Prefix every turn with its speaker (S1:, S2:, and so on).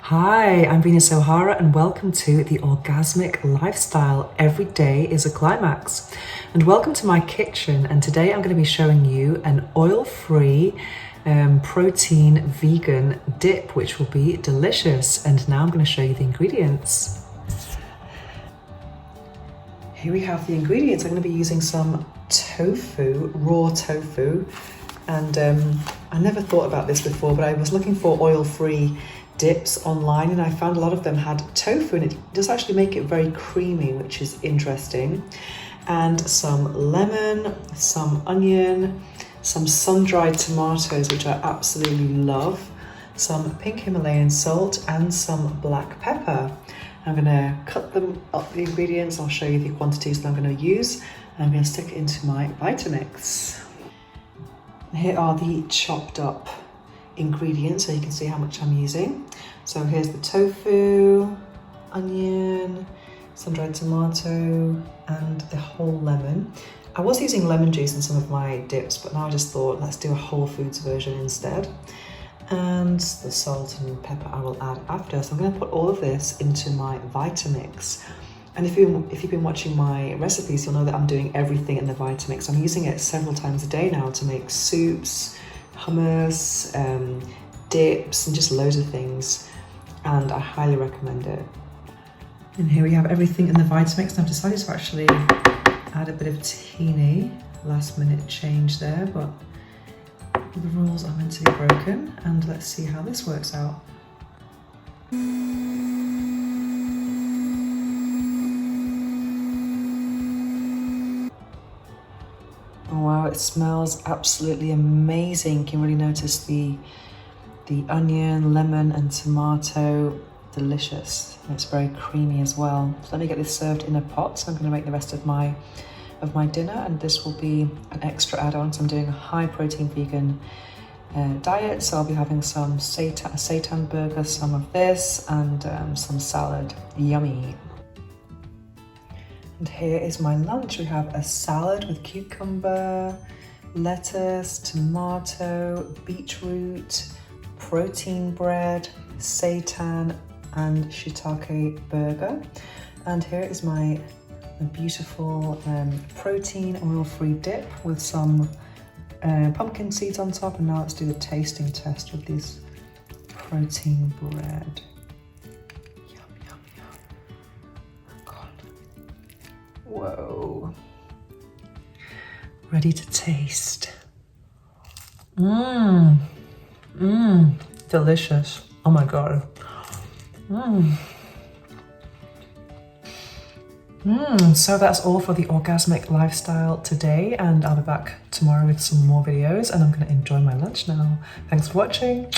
S1: Hi, I'm Venus O'Hara and welcome to the Orgasmic Lifestyle. Every day is a climax. And welcome to my kitchen, and today I'm going to be showing you an oil-free protein vegan dip which will be delicious. And now I'm going to show you the ingredients. Here we have the ingredients. I'm going to be using some tofu, raw tofu, and I never thought about this before, but I was looking for oil-free dips online and I found a lot of them had tofu, and it does actually make it very creamy, which is interesting. And some lemon, some onion, some sun-dried tomatoes, which I absolutely love, some pink Himalayan salt and some black pepper. I'm going to cut them up, the ingredients. I'll show you the quantities that I'm going to use, and I'm going to stick it into my Vitamix. Here are the chopped up ingredients so you can see how much I'm using. So here's the tofu, onion, sun-dried tomato and the whole lemon. I was using lemon juice in some of my dips, but now I just thought let's do a whole foods version instead. And the salt and pepper I will add after. So I'm going to put all of this into my Vitamix. And if you've been watching my recipes, you'll know that I'm doing everything in the Vitamix. I'm using it several times a day now to make soups, hummus, dips, and just loads of things. And I highly recommend it. And here we have everything in the Vitamix. And I've decided to actually add a bit of tahini. Last minute change there, but the rules are meant to be broken. And let's see how this works out. Wow, it smells absolutely amazing. You can really notice the onion, lemon and tomato. Delicious. And it's very creamy as well. So let me get this served in a pot. So I'm going to make the rest of my dinner, and this will be an extra add-on. So I'm doing a high protein vegan diet. So I'll be having some seitan burger, some of this, and some salad. Yummy. And here is my lunch. We have a salad with cucumber, lettuce, tomato, beetroot, protein bread, seitan and shiitake burger. And here is my beautiful protein oil-free dip with some pumpkin seeds on top. And now let's do the tasting test with this protein bread. Whoa. Ready to taste. Delicious. Oh my God. So that's all for the Orgasmic Lifestyle today, and I'll be back tomorrow with some more videos, and I'm going to enjoy my lunch now. Thanks for watching.